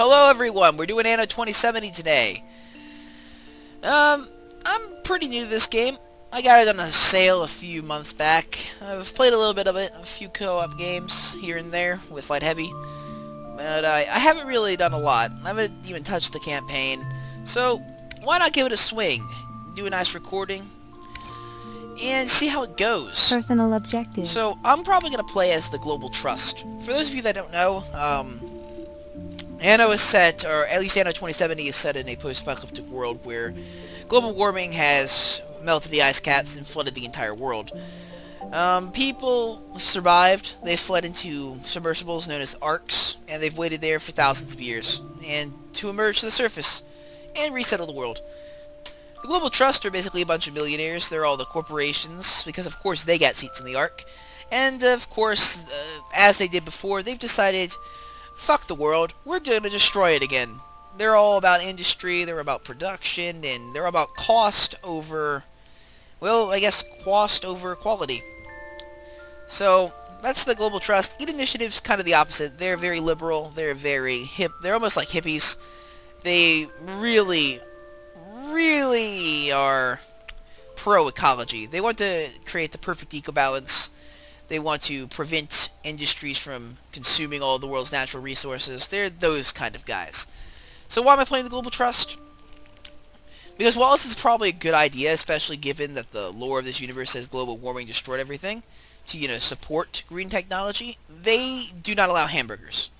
Hello everyone, we're doing Anno 2070 today. I'm pretty new to this game. I got it on a sale a few months back. I've played a little bit of it, a few co-op games here and there with Light Heavy. But I haven't really done a lot. I haven't even touched the campaign. So, why not give it a swing? Do a nice recording and see how it goes. Personal objective. So, I'm probably going to play as the Global Trust. For those of you that don't know, Anno is set, or at least Anno 2070 is set in a post-apocalyptic world where global warming has melted the ice caps and flooded the entire world. People survived. They fled into submersibles known as Arks, and they've waited there for thousands of years and to emerge to the surface and resettle the world. The Global Trust are basically a bunch of millionaires. They're all the corporations, because of course they got seats in the Ark. And of course, as they did before, they've decided, fuck the world, we're going to destroy it again. They're all about industry, they're about production, and they're about cost over, well, I guess cost over quality. So, that's the Global Trust. Eat Initiative's kind of the opposite. They're very liberal, they're very hip, they're almost like hippies. They really are pro-ecology. They want to create the perfect eco-balance. They want to prevent industries from consuming all of the world's natural resources. They're those kind of guys. So why am I playing the Global Trust? Because while this is probably a good idea, especially given that the lore of this universe says global warming destroyed everything, to, support green technology, they do not allow hamburgers.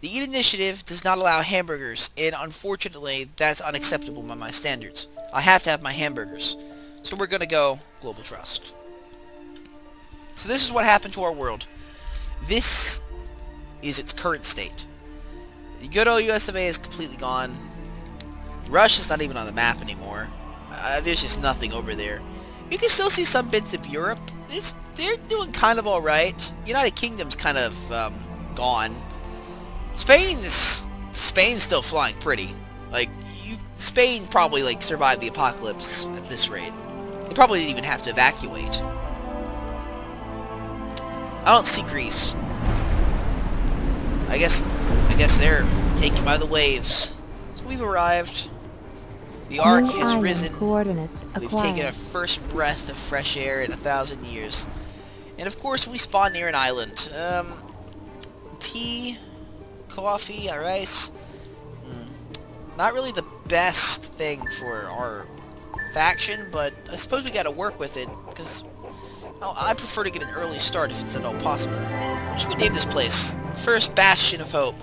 The Eat Initiative does not allow hamburgers, and unfortunately, that's unacceptable by my standards. I have to have my hamburgers. So we're gonna go Global Trust. So this is what happened to our world. This is its current state. The good old US of A is completely gone. Russia's not even on the map anymore. There's just nothing over there. You can still see some bits of Europe. They're doing kind of alright. United Kingdom's kind of gone. Spain's still flying pretty. Spain probably survived the apocalypse at this rate. They probably didn't even have to evacuate. I don't see Greece. I guess they're taken by the waves. So we've arrived. The Ark has risen. We've taken our first breath of fresh air in 1,000 years. And of course we spawn near an island. Tea, coffee, rice. Not really the best thing for our faction, but I suppose we gotta work with it, because I prefer to get an early start if it's at all possible. What should we name this place? First Bastion of Hope.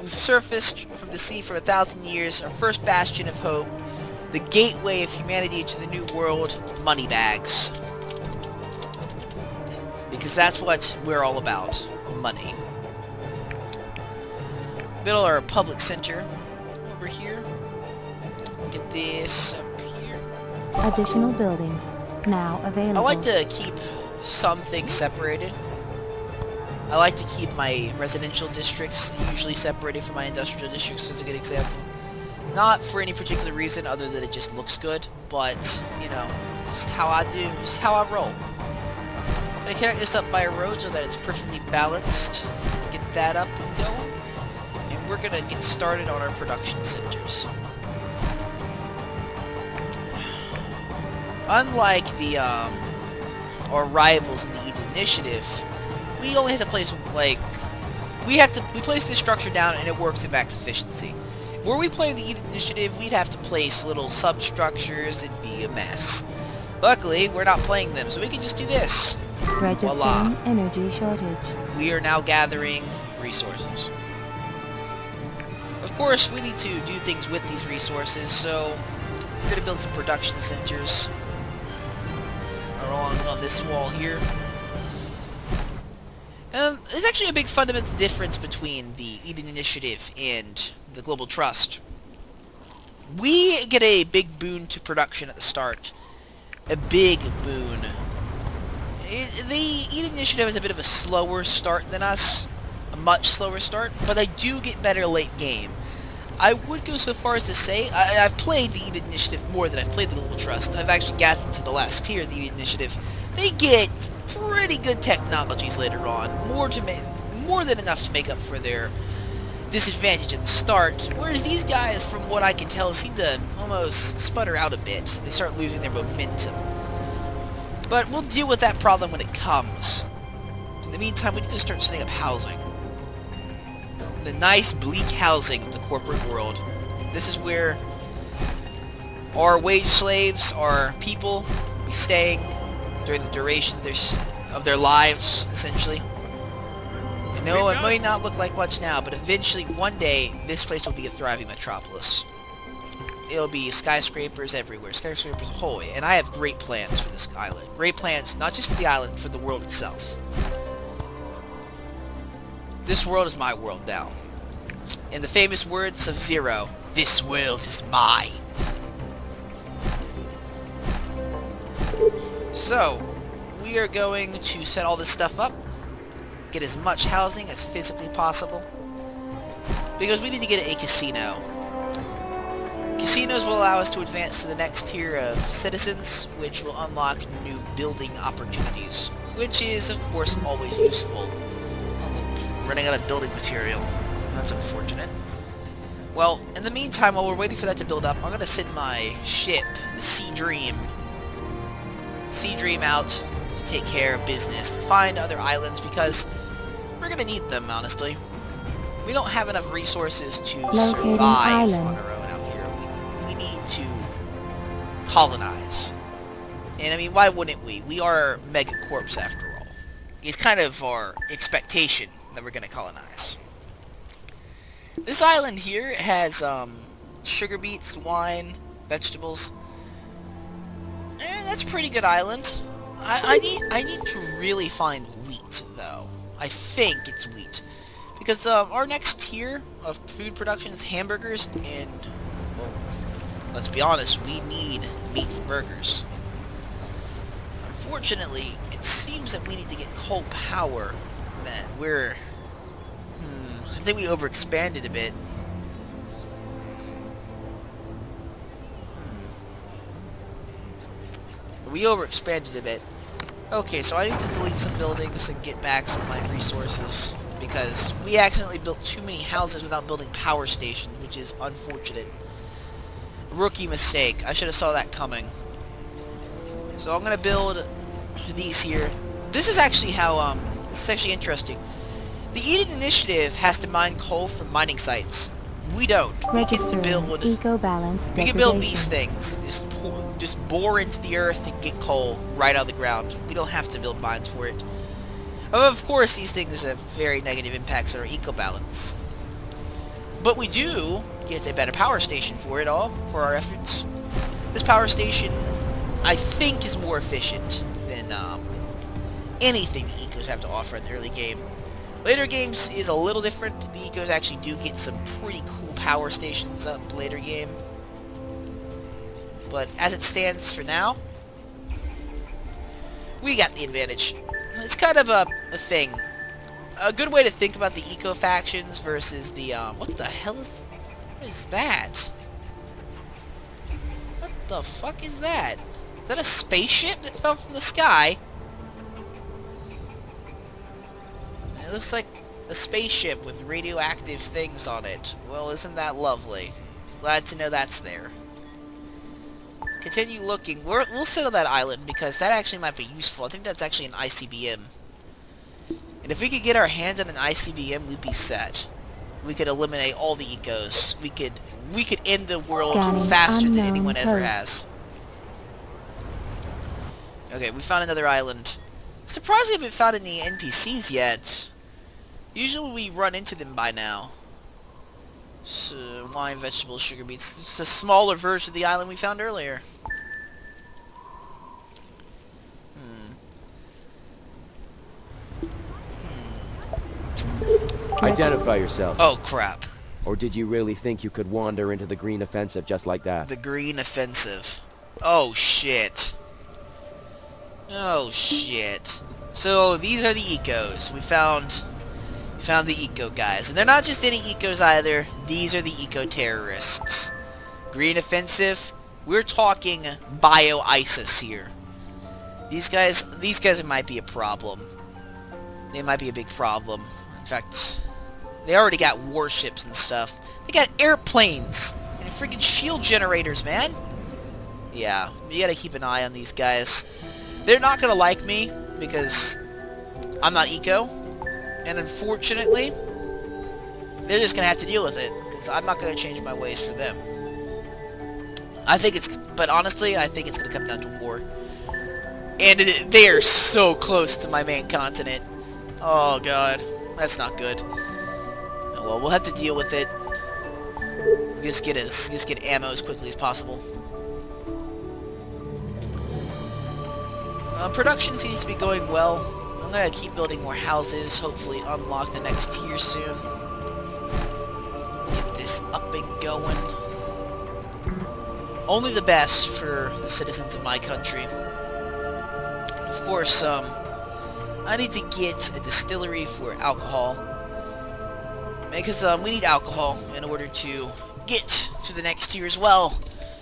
We've surfaced from the sea for 1,000 years, our first Bastion of Hope, the gateway of humanity to the new world, Moneybags. Because that's what we're all about, money. Build our public center over here. Get this up here. Additional buildings now available. I like to keep some things separated. I like to keep my residential districts usually separated from my industrial districts, as a good example. Not for any particular reason other than it just looks good, but, just how I do, just how I roll. I connect this up by a road so that it's perfectly balanced. Get that up and going. And we're gonna get started on our production centers. Unlike our rivals in the Eat Initiative, we only have to place, we place this structure down and it works at max efficiency. Were we playing the Eat Initiative, we'd have to place little substructures, it'd be a mess. Luckily, we're not playing them, so we can just do this. Registering energy shortage. We are now gathering resources. Of course, we need to do things with these resources, so we're going to build some production centers along on this wall here. There's actually a big fundamental difference between the Eat Initiative and the Global Trust. We get a big boon to production at the start. A big boon. The Eat Initiative has a bit of a slower start than us. A much slower start, but they do get better late game. I would go so far as to say, I've played the Eat Initiative more than I've played the Global Trust. I've actually gotten into the last tier of the Eat Initiative. They get pretty good technologies later on, more than enough to make up for their disadvantage at the start, whereas these guys, from what I can tell, seem to almost sputter out a bit. They start losing their momentum. But we'll deal with that problem when it comes. In the meantime, we need to start setting up housing. The nice, bleak housing of the corporate world. This is where our wage slaves, our people, will be staying during the duration of their lives, essentially. I know it might not look like much now, but eventually, one day, this place will be a thriving metropolis. It'll be skyscrapers everywhere, skyscrapers ahoy, and I have great plans for this island. Great plans, not just for the island, for the world itself. This world is my world now. In the famous words of Zero, this world is mine. So, we are going to set all this stuff up, get as much housing as physically possible, because we need to get a casino. Casinos will allow us to advance to the next tier of citizens, which will unlock new building opportunities, which is, of course, always useful. Oh, look, running out of building material. That's unfortunate. Well, in the meantime, while we're waiting for that to build up, I'm going to send my ship, the Sea Dream out to take care of business, to find other islands, because we're going to need them, honestly. We don't have enough resources to survive on our own out here. We need to colonize. And I mean, why wouldn't we? We are Megacorpus after all. It's kind of our expectation that we're going to colonize. This island here has sugar beets, wine, vegetables. That's a pretty good island. I need to really find wheat, though. I think it's wheat. Because our next tier of food production is hamburgers, and, well, let's be honest, we need meat for burgers. Unfortunately, it seems that we need to get coal power. Man, I think we overexpanded a bit. We overexpanded a bit. Okay, so I need to delete some buildings and get back some of my resources, because we accidentally built too many houses without building power stations, which is unfortunate. Rookie mistake. I should have saw that coming. So I'm gonna build these here. This is actually how, this is actually interesting. The Eden Initiative has to mine coal from mining sites. We don't. We can build eco-balance. We can build these things. Just bore into the earth and get coal right out of the ground. We don't have to build mines for it. Of course, these things have very negative impacts on our eco-balance. But we do get a better power station for it all, for our efforts. This power station, I think, is more efficient than anything the ecos have to offer in the early game. Later games is a little different. The ecos actually do get some pretty cool power stations up later game. But as it stands for now, we got the advantage. It's kind of a thing. A good way to think about the eco factions versus the what the hell is that? What the fuck is that? Is that a spaceship that fell from the sky? It looks like a spaceship with radioactive things on it. Well, isn't that lovely? Glad to know that's there. Continue looking. We'll settle that island, because that actually might be useful. I think that's actually an ICBM. And if we could get our hands on an ICBM, we'd be set. We could eliminate all the ecos. We could end the world faster than anyone ever has. Okay, we found another island. Surprised we haven't found any NPCs yet. Usually we run into them by now. So, wine, vegetables, sugar beets. It's a smaller version of the island we found earlier. Identify yourself. Oh, crap. Or did you really think you could wander into the green offensive just like that? The green offensive. Oh, shit. Oh, shit. So, these are the ecos. We found the eco guys. And they're not just any ecos either. These are the eco-terrorists. Green offensive. We're talking bio-ISIS here. These guys might be a problem. They might be a big problem. In fact, They already got warships and stuff. They got airplanes and freaking shield generators, man. Yeah, you gotta keep an eye on these guys. They're not gonna like me because I'm not eco, and unfortunately, they're just gonna have to deal with it because I'm not gonna change my ways for them. But honestly, I think it's gonna come down to war. And they are so close to my main continent. Oh god, that's not good. Oh, well, we'll have to deal with it. Just get ammo as quickly as possible. Production seems to be going well. I'm gonna keep building more houses. Hopefully, unlock the next tier soon. Get this up and going. Only the best for the citizens of my country. Of course, I need to get a distillery for alcohol. Because we need alcohol in order to get to the next tier as well.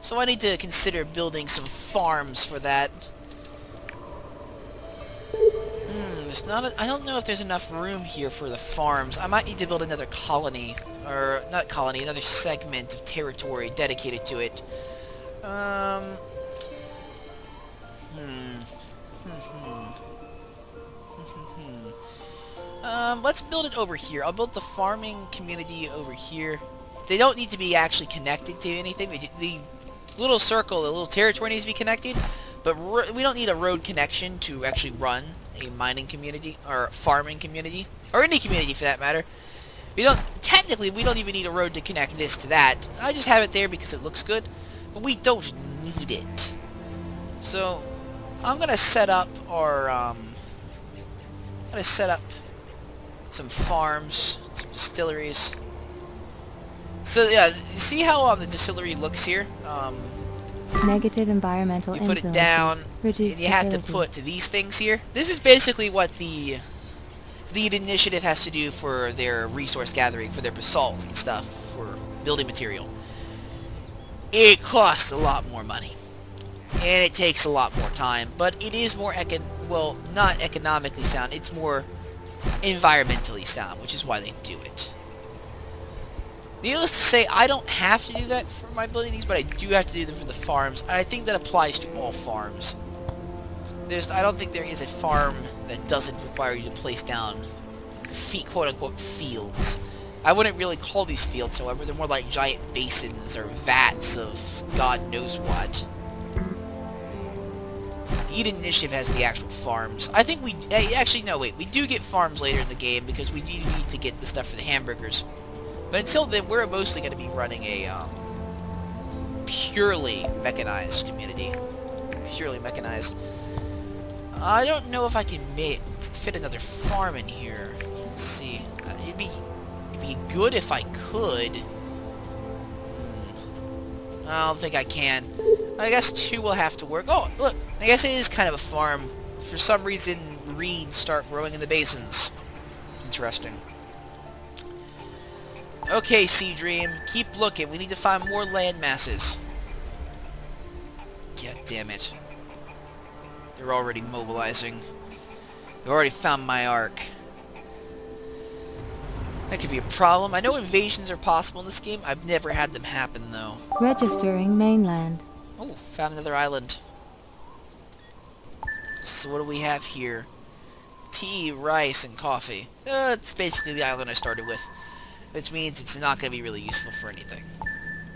So I need to consider building some farms for that. I don't know if there's enough room here for the farms. I might need to build another colony. Or, not colony, another segment of territory dedicated to it. Let's build it over here. I'll build the farming community over here. They don't need to be actually connected to anything. The little circle, the little territory needs to be connected, but we don't need a road connection to actually run a mining community, or farming community, or any community for that matter. Technically, we don't even need a road to connect this to that. I just have it there because it looks good, but we don't need it. So, I'm gonna set up our, some farms, some distilleries. So yeah, see how the distillery looks here? Negative environmental you put it down, and you have to put these things here. This is basically what the lead initiative has to do for their resource gathering, for their basalt and stuff, for building material. It costs a lot more money, and it takes a lot more time, but it is more not economically sound, it's more environmentally sound, which is why they do it. Needless to say, I don't have to do that for my building these, but I do have to do them for the farms, and I think that applies to all farms. I don't think there is a farm that doesn't require you to place down quote-unquote fields. I wouldn't really call these fields, however, they're more like giant basins or vats of God knows what. Eden Initiative has the actual farms. I think actually, no, wait. We do get farms later in the game because we do need to get the stuff for the hamburgers. But until then, we're mostly going to be running a purely mechanized community. Purely mechanized. I don't know if I can fit another farm in here. Let's see. It'd be good if I could. I don't think I can. I guess 2 will have to work. Oh, look. I guess it is kind of a farm. For some reason, reeds start growing in the basins. Interesting. Okay, Sea Dream. Keep looking. We need to find more land masses. God damn it. They're already mobilizing. They've already found my ark. That could be a problem. I know invasions are possible in this game. I've never had them happen, though. Registering mainland. Oh, found another island. So what do we have here? Tea, rice, and coffee. It's basically the island I started with. Which means it's not going to be really useful for anything.